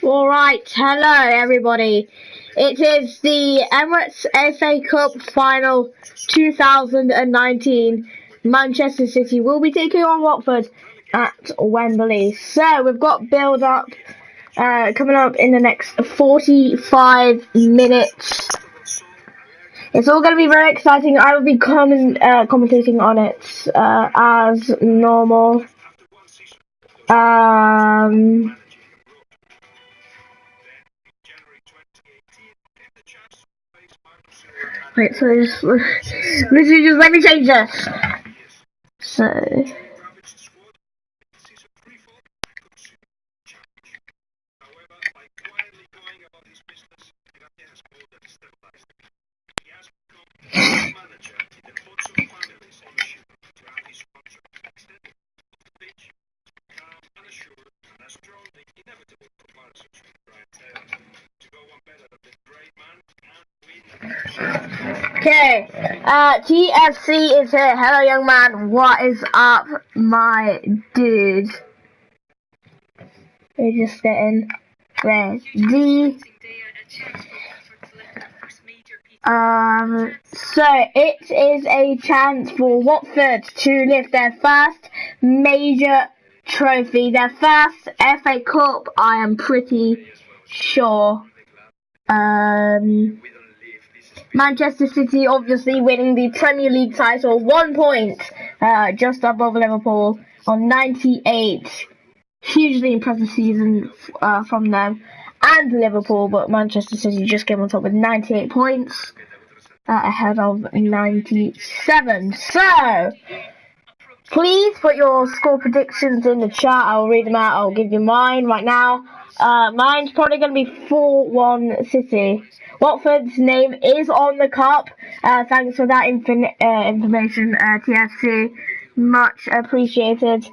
Alright, hello everybody. It is the Emirates FA Cup Final 2019. Manchester City will be taking on Watford at Wembley. So we've got build up coming up in the next 45 minutes. It's all going to be very exciting. I will be commentating on it as normal. Wait, so literally just let me change this. So okay, TFC is here. Hello, young man. What is up, my dude? We're just getting ready. So it is a chance for Watford to lift their first major trophy, their first FA Cup. I am pretty sure. Manchester City obviously winning the Premier League title, 1 point, just above Liverpool on 98. Hugely impressive season from them and Liverpool, but Manchester City just came on top with 98 points ahead of 97. So please put your score predictions in the chat. I'll read them out. I'll give you mine right now. Mine's probably going to be 4-1 City. Watford's name is on the cup. Thanks for that information, TFC. Much appreciated.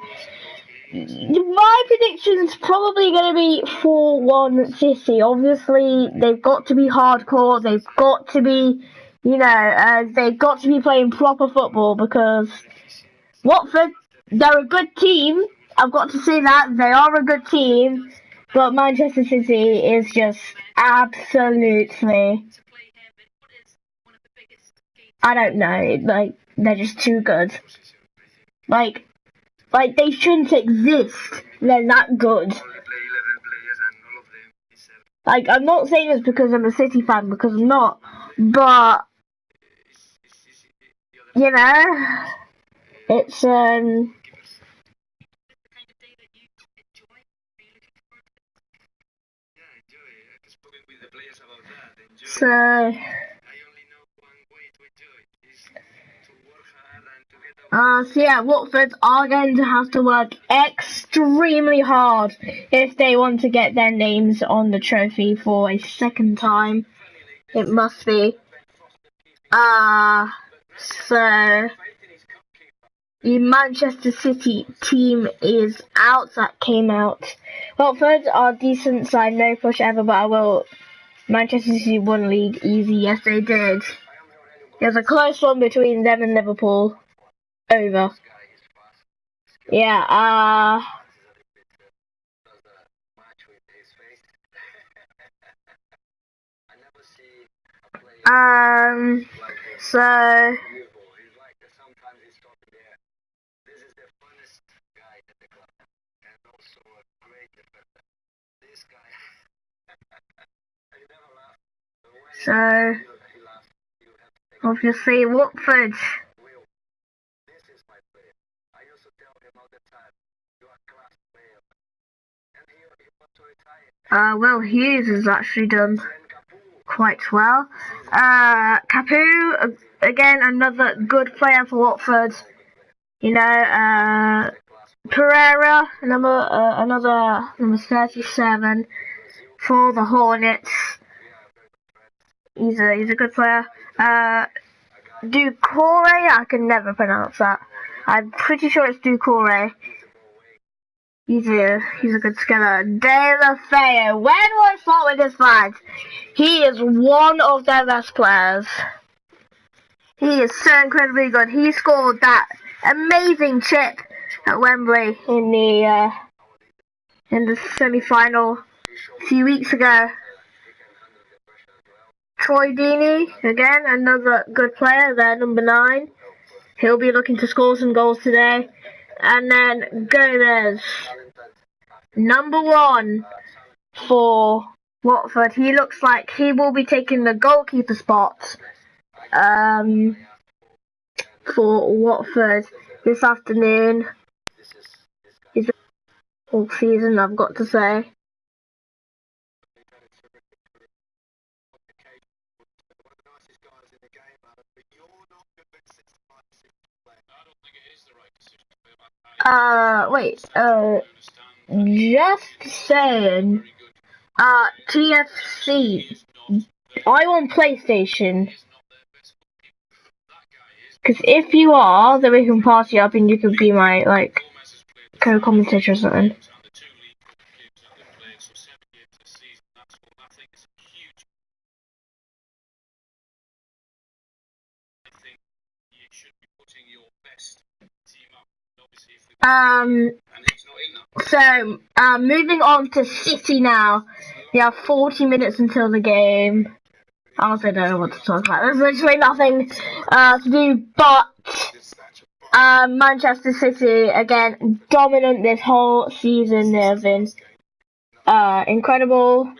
My prediction's probably going to be 4-1 City. Obviously, they've got to be hardcore. They've got to be, they've got to be playing proper football because Watford, they're a good team. I've got to say that. They are a good team. But Manchester City is just absolutely, I don't know, they're just too good. Like they shouldn't exist. They're that good. I'm not saying this because I'm a City fan, because I'm not. But, it's, so yeah, Watford are going to have to work extremely hard if they want to get their names on the trophy for a second time. It must be. So the Manchester City team is out. That came out. Watford are decent side, no push ever, but I will. Manchester City won league easy. Yes, they did. There's a close one between them and Liverpool. Over. Yeah, so obviously Watford. Will Hughes has actually done quite well. Capu again, another good player for Watford. You know, Pereira, another number 37 for the Hornets. He's a good player. Ducore, I can never pronounce that. I'm pretty sure it's Ducore. He's a good skiller. De La Feo. Where do I start with this lad? He is one of their best players. He is so incredibly good. He scored that amazing chip at Wembley in the semi-final a few weeks ago. Troy Deeney, again, another good player there, number 9. He'll be looking to score some goals today. And then Gomez, number 1 for Watford. He looks like he will be taking the goalkeeper spot for Watford this afternoon. He's all season, I've got to say. Just saying. TFC. I want PlayStation. Because if you are, then we can party up and you could be my, like, co-commentator or something. So, moving on to City now. We have 40 minutes until the game. I also don't know what to talk about. There's literally nothing to do but Manchester City, again, dominant this whole season. They've been incredible.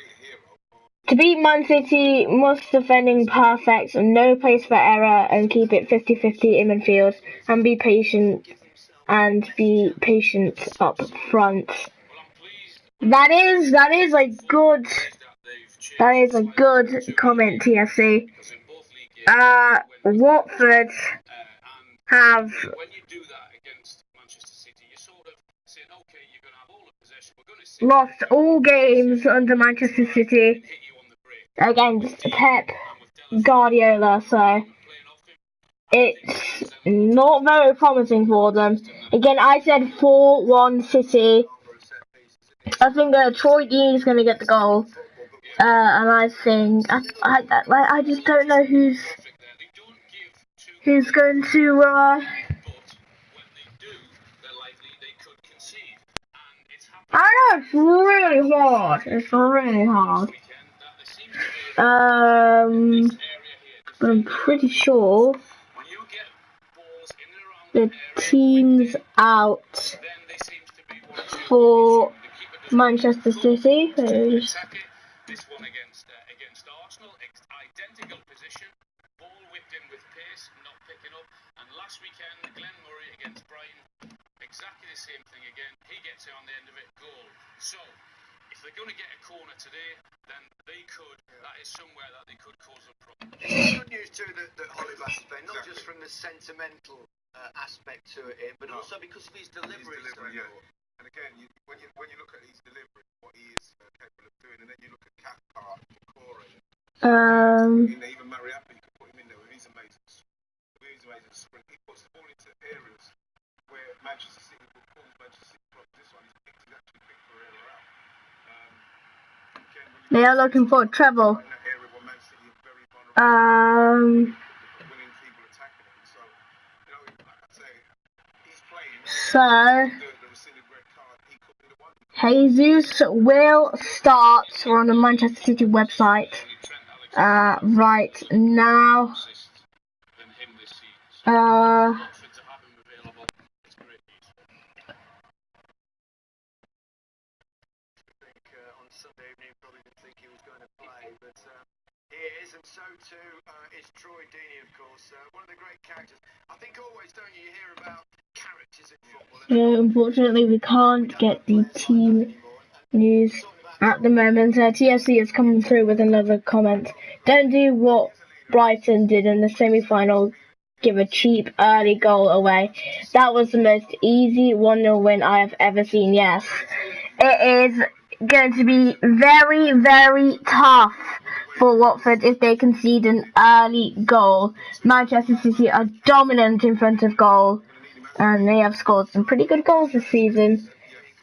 To beat Man City, must defending perfect, no place for error, and keep it 50-50 in midfield, and be patient up front. That is a good comment, TFC. Watford have lost all games under Manchester City against Pep Guardiola, so it's not very promising for them. Again, I said 4-1 City. I think Troy Deeney is going to get the goal, and I think I just don't know who's going to. I know it's really hard. But I'm pretty sure the team's out for Manchester City. This one against Arsenal, identical position, ball whipped in with pace, not picking up. And last weekend, Glenn Murray against Brighton, exactly the same thing again. He gets it on the end of it, goal. So, if they're going to get a corner today, then they could. That is somewhere that they could cause a problem. Good news too that Holly Bass playing, not just from the sentimental aspect to it, but also because of his delivery. And again, when you look at his delivery, what he is capable of doing, and then you look at Cathcart, Corey, even Mariappa, you can put him in there with his amazing sprint. He puts the ball into areas where Manchester City will call Manchester City problems. This one, he's actually picked Pereira out. They are looking for treble. In that area where Man City are very vulnerable, winning people attacking him. So, like I say, he's playing. Jesus will start on the Manchester City website right now. On Sunday evening, probably didn't think he was going to play, but he is, and so too is Troy Deeney, of course. One of the great characters. I think always, don't you, hear about characters in football? Unfortunately, we can't get the team news at the moment. TFC is coming through with another comment. Don't do what Brighton did in the semi-final, give a cheap early goal away. That was the most easy 1-0 win I have ever seen, yes. It is going to be very, very tough for Watford if they concede an early goal. Manchester City are dominant in front of goal, and they have scored some pretty good goals this season.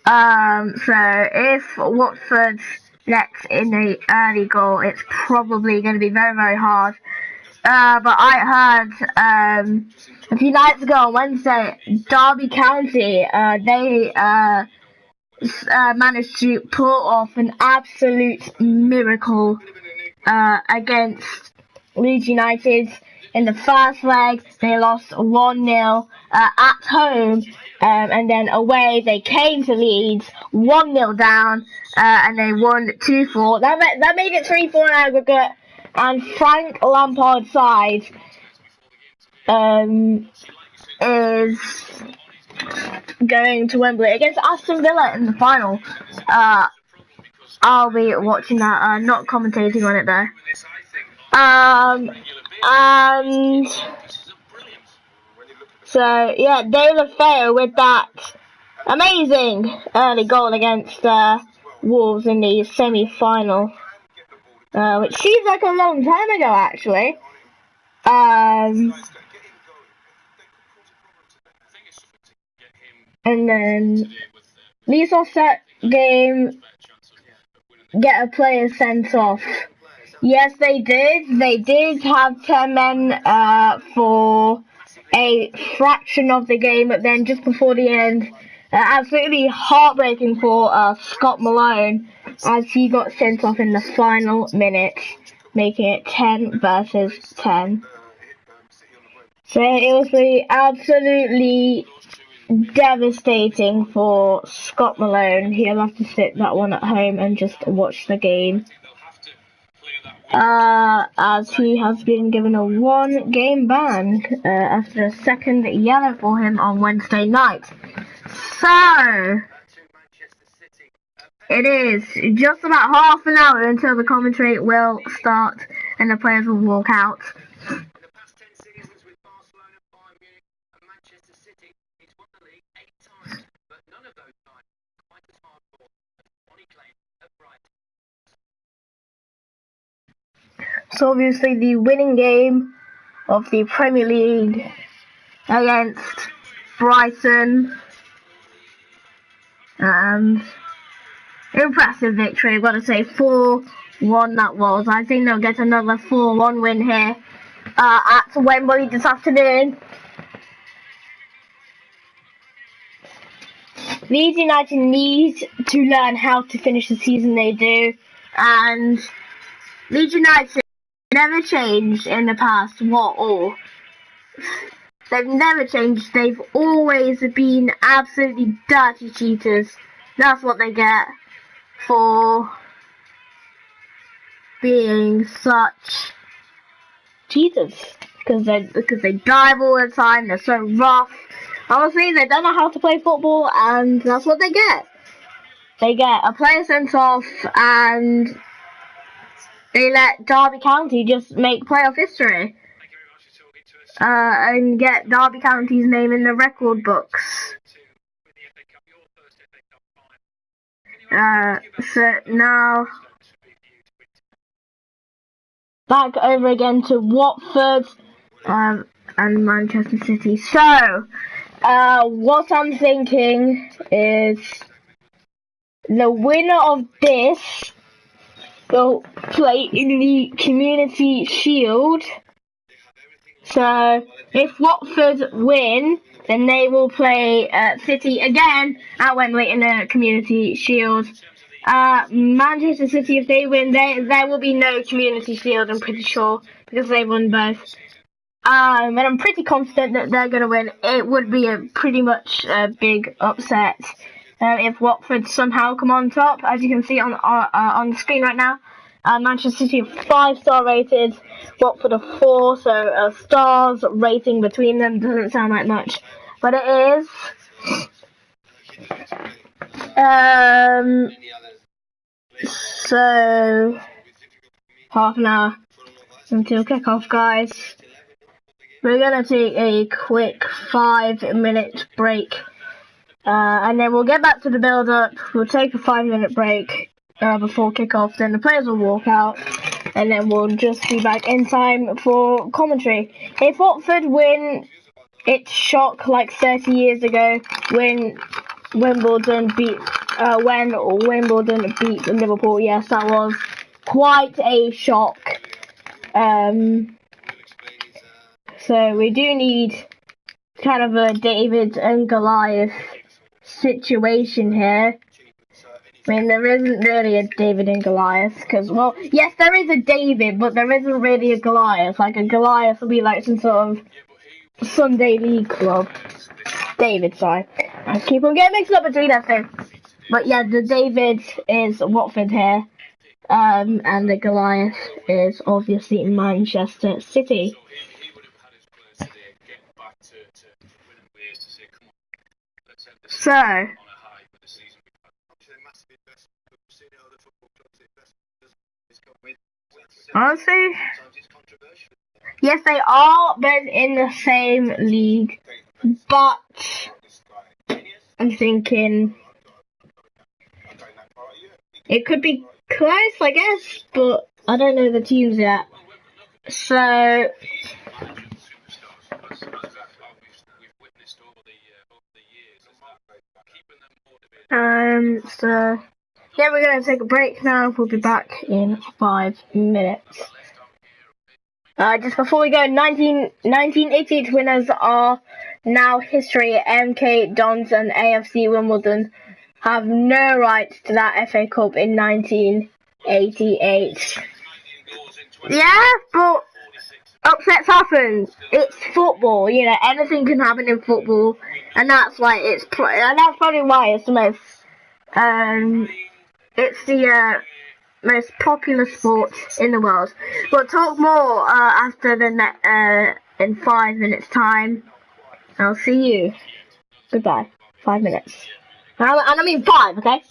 So if Watford lets in an early goal, it's probably going to be very, very hard. But I heard a few nights ago on Wednesday, Derby County, they managed to pull off an absolute miracle against Leeds United. In the first leg, they lost 1-0 at home, and then away they came to Leeds 1-0 down, and they won 2-4. That made it 3-4 in aggregate. And Frank Lampard's side is going to Wembley against Aston Villa in the final. I'll be watching that, not commentating on it though. And so yeah, De La Feu with that amazing early goal against Wolves in the semi-final, which seems like a long time ago actually. And then least offset game, get a player sent off. Yes, they did. They did have 10 men for a fraction of the game, but then just before the end, absolutely heartbreaking for Scott Malone as he got sent off in the final minute, making it 10 versus 10. So it was really absolutely devastating for Scott Malone. He'll have to sit that one at home and just watch the game. As he has been given a 1-game ban after a second yellow for him on Wednesday night. So, it is just about half an hour until the commentary will start and the players will walk out. So obviously the winning game of the Premier League against Brighton, and impressive victory, I've got to say, 4-1 that was. I think they'll get another 4-1 win here at Wembley this afternoon. Leeds United need to learn how to finish the season they do, and Leeds United never changed in the past, they've never changed. They've always been absolutely dirty cheaters. That's what they get for being such cheaters. Because they dive all the time, they're so rough. Honestly, they don't know how to play football, and that's what they get. They get a player sent off, and they let Derby County just make playoff history. And get Derby County's name in the record books. So now, back over again to Watford and Manchester City. So, what I'm thinking is the winner of this will play in the Community Shield. So, if Watford win, then they will play City again at Wembley in the Community Shield. Manchester City, if they win, there will be no Community Shield, I'm pretty sure, because they won both. And I'm pretty confident that they're going to win. It would be a pretty much a big upset if Watford somehow come on top, as you can see on the screen right now. Manchester City are 5-star rated, Watford are 4, so stars rating between them doesn't sound like much, but it is. So half an hour. until kickoff, guys. We're gonna take a quick 5-minute break, and then we'll get back to the build-up. We'll take a 5-minute break before kickoff. Then the players will walk out, and then we'll just be back in time for commentary. If Watford win, it's shock like 30 years ago when Wimbledon beat Liverpool. Yes, that was quite a shock. So we do need kind of a David and Goliath situation here. I mean, there isn't really a David and Goliath, because, well, yes, there is a David, but there isn't really a Goliath. Like, a Goliath would be like some sort of Sunday League club. David, sorry. I keep on getting mixed up between everything. But yeah, the David is Watford here. And the Goliath is obviously Manchester City. So, honestly, yes, they are both in the same league, but I'm thinking it could be close, I guess, but I don't know the teams yet. So, yeah, we're gonna take a break now. We'll be back in 5 minutes. Just before we go, 1988 winners are now history. MK Dons and AFC Wimbledon have no right to that FA Cup in 1988. Yeah, but upsets happen. It's football, you know. Anything can happen in football, and that's why and that's probably why it's the most most popular sport in the world. We'll talk more after in 5 minutes time. I'll see you. Goodbye. 5 minutes. And I mean 5, okay?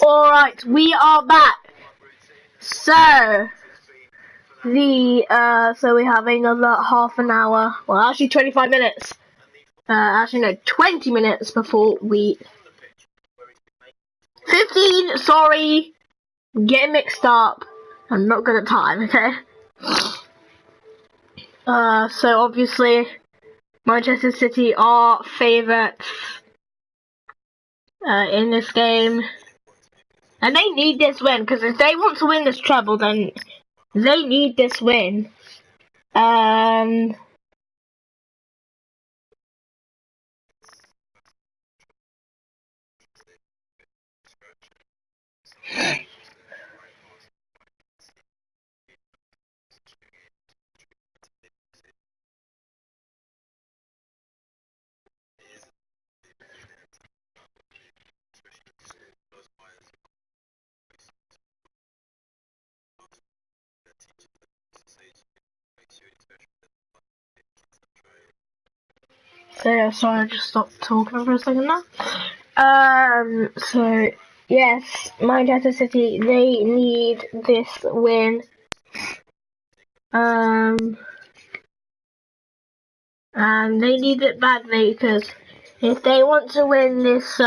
Alright, we are back. So we have another half an hour. Well, actually 25 minutes. Actually no, 20 minutes before we 15, sorry. Getting mixed up. I'm not good at time, okay? So obviously Manchester City are favourites in this game. And they need this win, because if they want to win this treble, then they need this win. So yeah, sorry, I just stopped talking for a second now. So yes, Manchester City, they need this win. And they need it badly, because if they want to win this,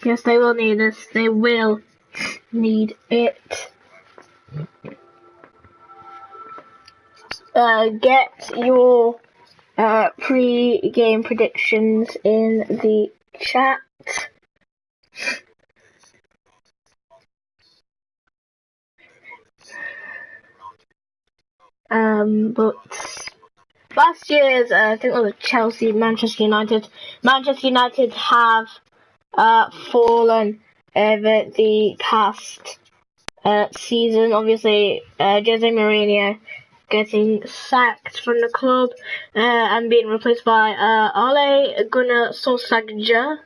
yes, they will need this. They will need it. Get your pre-game predictions in the chat. But last year's, I think it was Chelsea, Manchester United. Manchester United have fallen over the past season. Obviously, Jose Mourinho getting sacked from the club and being replaced by Ole Gunnar Solskjaer.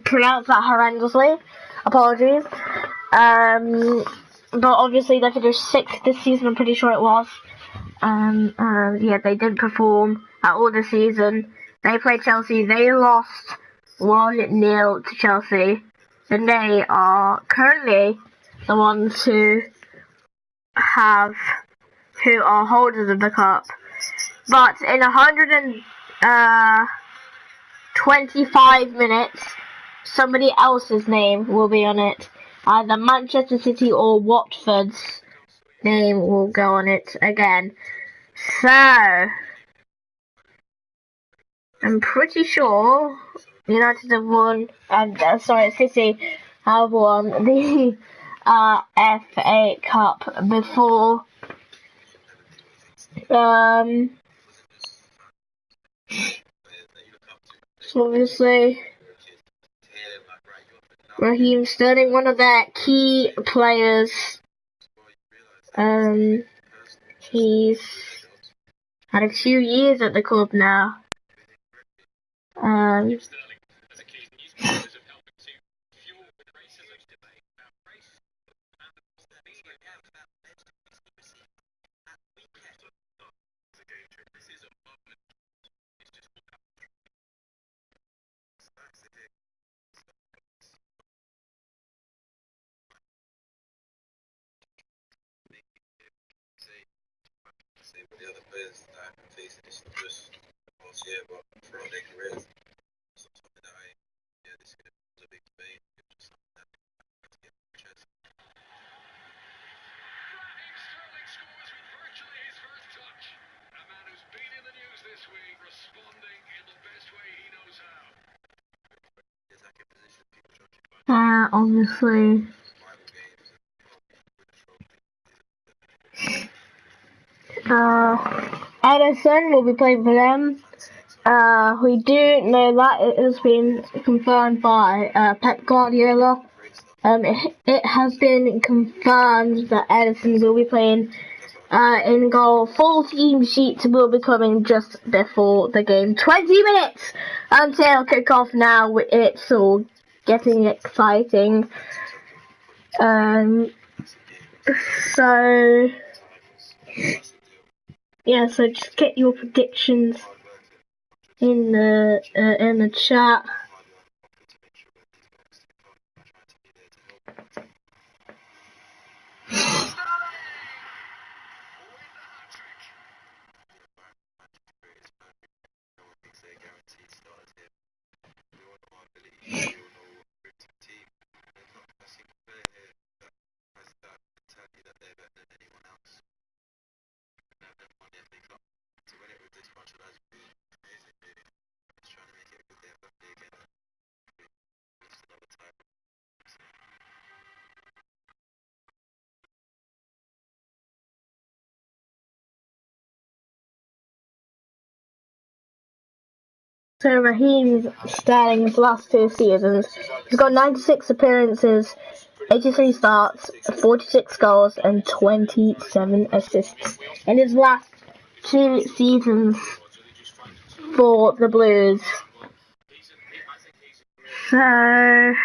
Pronounced that horrendously. Apologies. But obviously they finished 6th this season, I'm pretty sure it was. Yeah, they didn't perform at all this season. They played Chelsea, they lost 1-0 to Chelsea. And they are currently the ones who are holders of the cup. But in 125 minutes, somebody else's name will be on it. Either Manchester City or Watford's name will go on it again. So, I'm pretty sure United have won, City have won the FA Cup before. So obviously, Raheem Sterling, one of their key players. He's had a few years at the club now. But the other players that I've been facing this just last year, but throughout their careers, so something that this was a big debate. It was just something that I had to get off my chest. Raheem Sterling scores with virtually his first touch. A man who's been in the news this week, responding in the best way he knows how. The attacking position, people judge it by Obviously. Edison will be playing for them. We do know that it has been confirmed by Pep Guardiola. It has been confirmed that Edison will be playing in goal. Full team sheet will be coming just before the game. 20 minutes until kickoff now. It's all getting exciting. So yeah, so just get your predictions in the chat. So Raheem Sterling's his last 2 seasons. He's got 96 appearances, 83 starts, 46 goals and 27 assists in his last 2 seasons for the Blues. So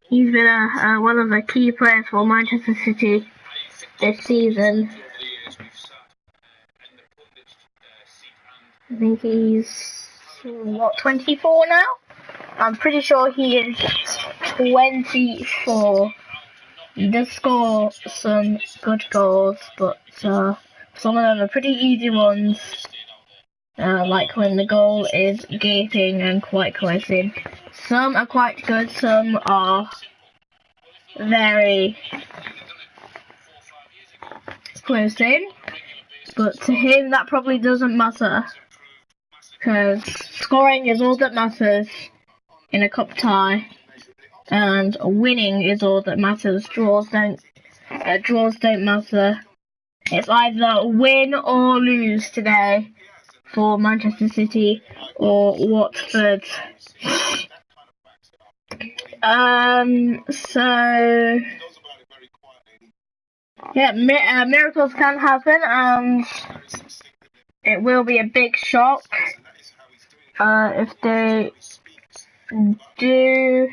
he's been one of the key players for Manchester City this season. I think he's 24 now? I'm pretty sure he is 24. He does score some good goals, but some of them are pretty easy ones. Like when the goal is gaping and quite close in. Some are quite good, some are very close in. But to him that probably doesn't matter. Because scoring is all that matters in a cup tie. And winning is all that matters. Draws don't matter. It's either win or lose today for Manchester City or Watford. So yeah, miracles can happen, and it will be a big shock if they do.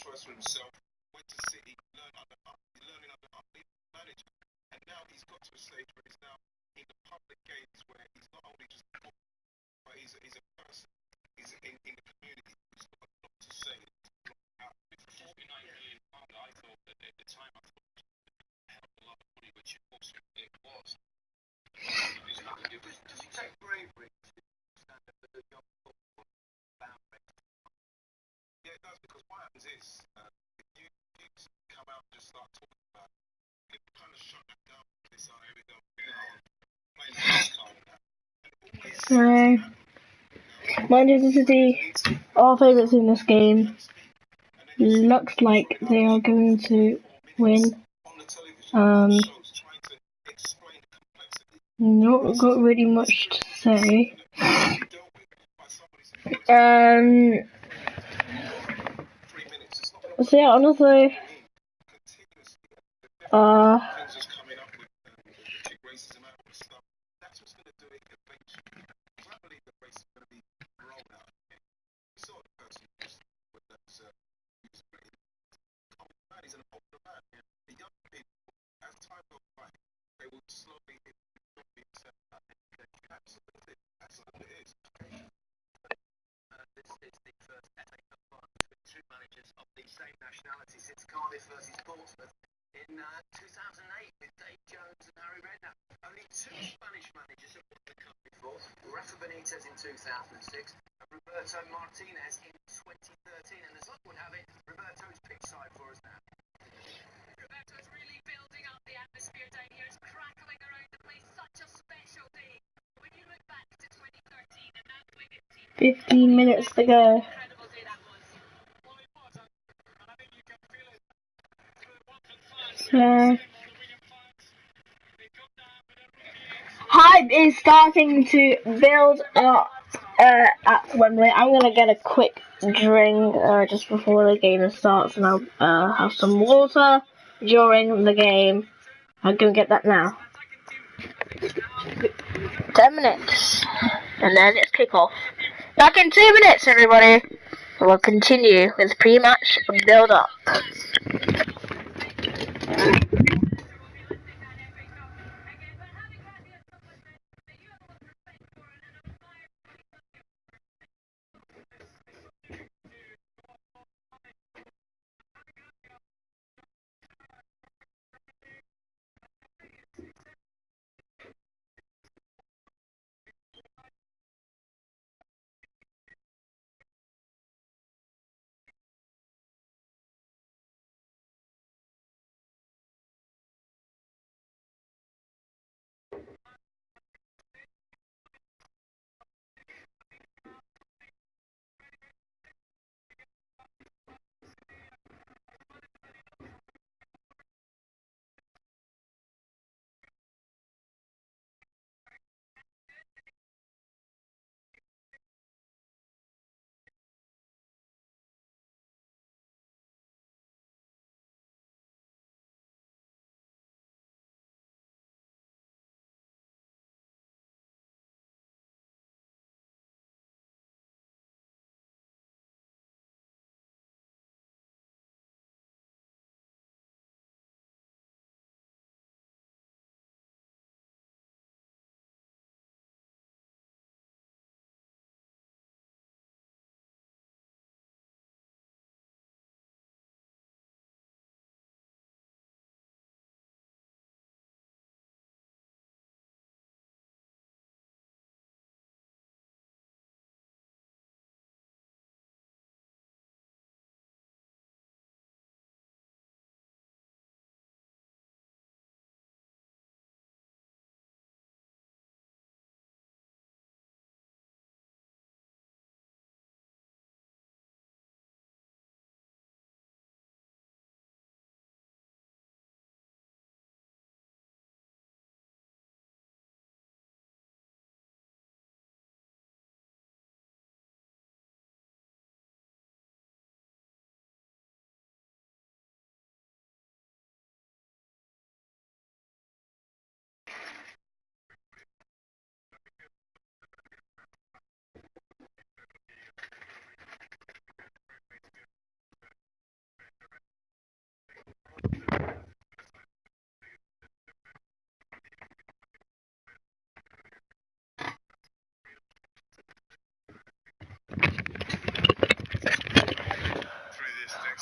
For himself, went to City, learning under manager, and now he's got to a stage where he's now in the public games where he's not only just a footballer, but he's a person. He's in the community who's got a lot to say. With £49 million, I thought that at the time I thought it was a hell of a lot of money, which it was. Does it take bravery to stand up as a young footballer? Yeah, it does, because what happens is, if you come out and just start talking about it, it kind of shut that down. This, here we go, playing So, Manchester City are favourites in this game. Looks like they are going to win. Not got really much to say. So yeah, another It's the first FA Cup final between 2 managers of the same nationality since Cardiff versus Portsmouth in 2008 with Dave Jones and Harry Redknapp. Only 2 Spanish managers have won the cup before: Rafa Benitez in 2006 and Roberto Martinez in 2013. And as luck would have it, Roberto's pitch side for us now. Roberto's really building up the atmosphere down here. It's crackling around the place. Such a special day. When you look back to 2013 and that winning team. 15 minutes to go. So, hype is starting to build up at Wembley. I'm gonna get a quick drink just before the game starts, and I'll have some water during the game. I'm gonna get that now. 10 minutes, and then it's kick-off. Back in 2 minutes, everybody. We'll continue with pre-match build-up.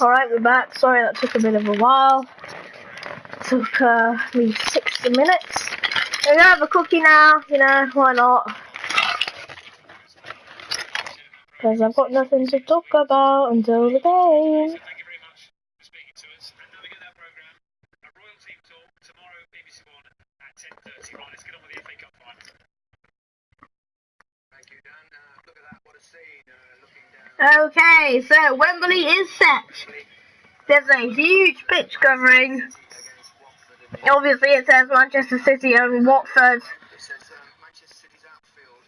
Alright, we're back. Sorry that took a bit of a while. It took me 60 minutes. I'm gonna have a cookie now, why not? Because I've got nothing to talk about until the game. Thank you very much for speaking to us. And don't forget that programme, a Royal Team Talk, tomorrow, BBC One at 10:30. Right, let's get on with the FA Cup final. Thank you, Dan. Look at that. What a scene. Looking down. Okay, so Wembley is set. There's a huge pitch covering. Obviously it says Manchester City and Watford. It says Manchester City's outfield.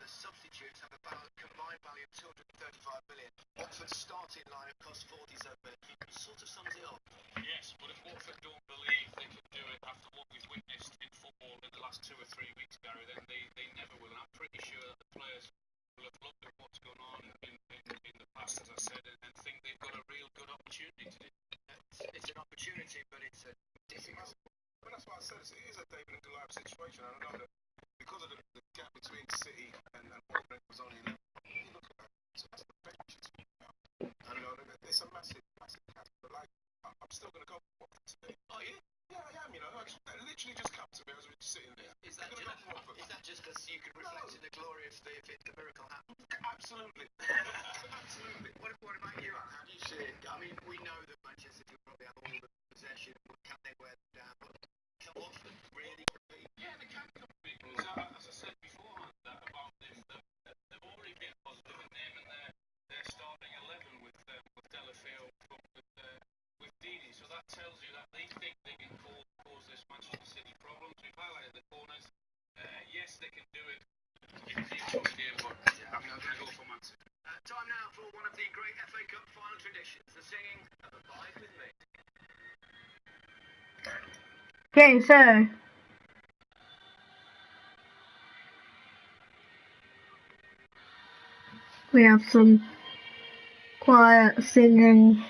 The substitutes have a combined value of 235 million. Watford's starting lineup costs 47 million. It sort of sums it up. Yes, but if Watford don't believe they can do it after what we've witnessed in football in the last 2 or 3 weeks, Gary, then they never will. And I'm pretty sure that the players will have looked at what's gone on in the past, as I said, and think they've got a real good opportunity to do it. It's an opportunity, but it's a difficult. Well, that's why I said it is a David and Goliath situation. I know that because of the gap between City and Watford was only 11. You look at that, so that's the bench it's about. And it's a massive gap. But like, I'm still going to go for Watford today. Oh, yeah? Yeah, I am. That literally just come to me as we were sitting there. Is that just because you could reflect in the glory if the miracle happened? Absolutely. Absolutely. What about you, Alan? How do you see it? I mean, we know that Manchester City will probably have all the possession. Can they wear them down? But can Watford really compete? Yeah, they can compete. Because as I said beforehand, about this, they've already been positive in naming their starting 11 with Delafield, with Dini. So that tells you that they think they can cause this Manchester City problems. We've highlighted the corners. Yes, they can do it in the game, but Okay, so we have some quiet singing.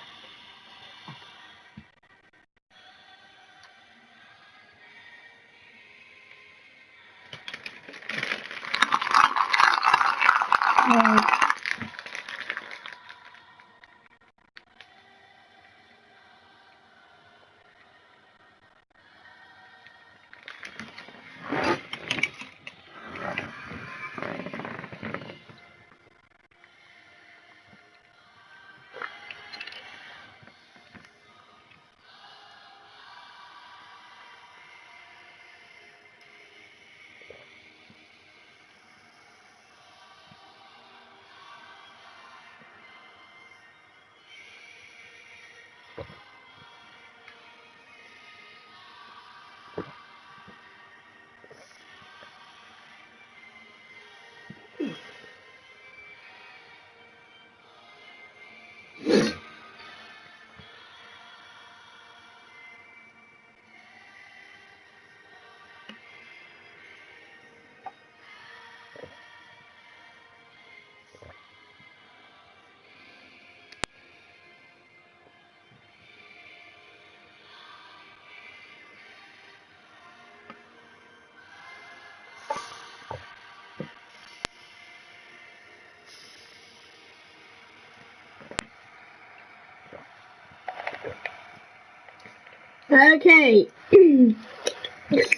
Okay,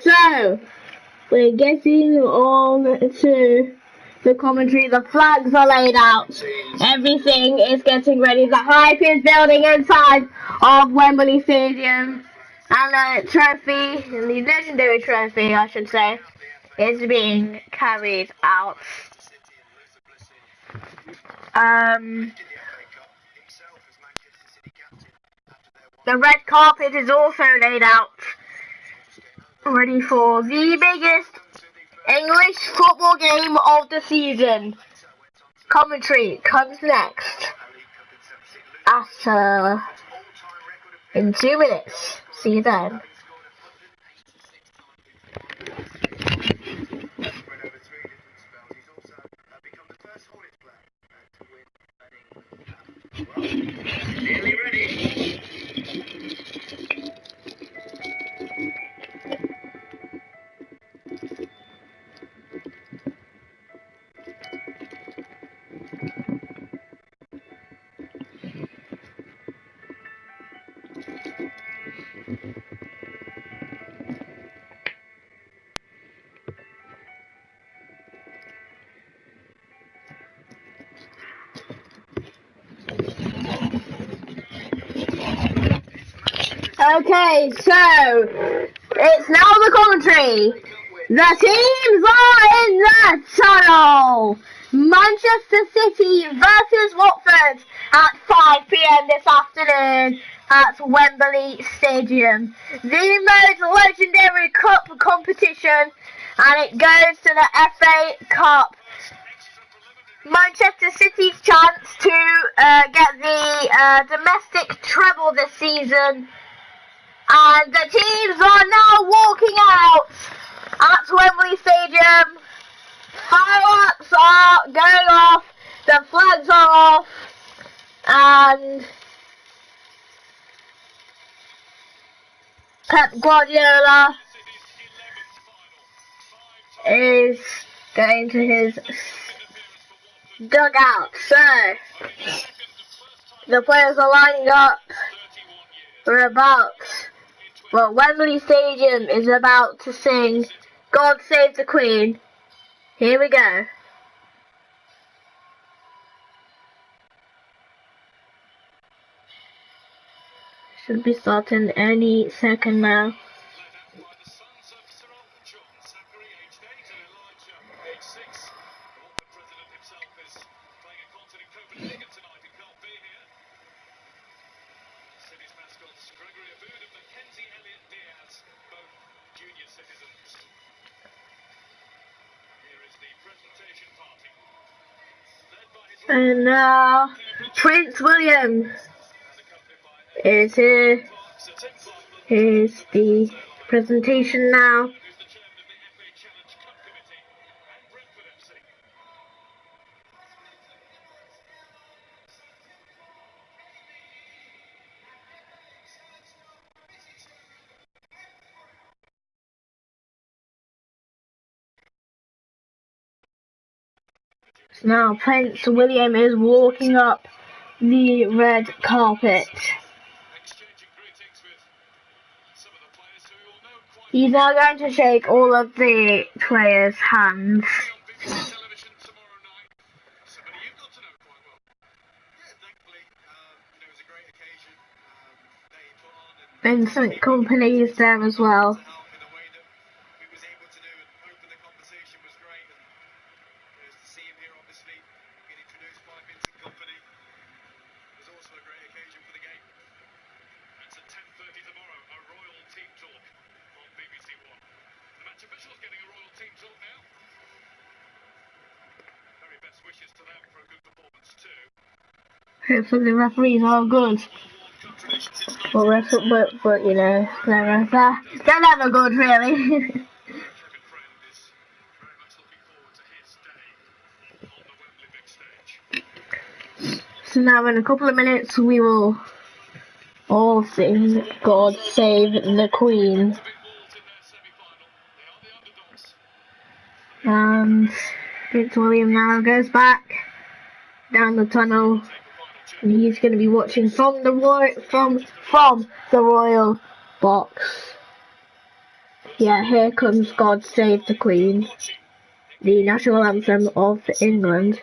so we're getting on to the commentary. The flags are laid out. Everything is getting ready. The hype is building inside of Wembley Stadium. And the trophy, the legendary trophy, I should say, is being carried out. The red carpet is also laid out, ready for the biggest English football game of the season. Commentary comes next after in 2 minutes. See you then. Nearly ready. Okay, so it's now the commentary. The teams are in the tunnel. Manchester City versus Watford at 5 p.m. this afternoon at Wembley Stadium. The most legendary cup competition, and it goes to the FA Cup. Manchester City's chance to get the domestic treble this season. And the teams are now walking out at Wembley Stadium. Fireworks are going off, the flags are off, and Pep Guardiola is going to his dugout. So, the players are lining up. Wembley Stadium is about to sing God Save the Queen. Here we go. Should be starting any second now. And now Prince William is here. Here's the presentation now. Who's the chairman of the FA Challenge Cup Committee at Brentford FC. Now Prince William is walking up the red carpet. Exchanging greetings with some of the players who you all know quite He's now going to shake all of the players' hands. on BBC television tomorrow night. Somebody you've got to know quite well. Yeah, thankfully, it was a great occasion that he put on, and Vincent Kompany is there as well. to help in the way that we was able to do and open the conversation was great. And to see him here, obviously, get introduced by Vincent Company was also a great occasion for the game. That's at 10:30 tomorrow, a royal team talk on BBC One. The match officials getting a royal team talk now. Very best wishes to them for a good performance too. Hopefully the referees are good. Cup tradition since But you know, they're never good really. Kevin Friend is very much looking forward to his day on the Wembley big stage. So now in a couple of minutes we will all sing God Save the Queen. To beat Wolves in their semi-final. They are the underdogs. And Prince William now goes back down the tunnel. And he's going to be watching from the royal box. Yeah, here comes God Save the Queen, the national anthem of England.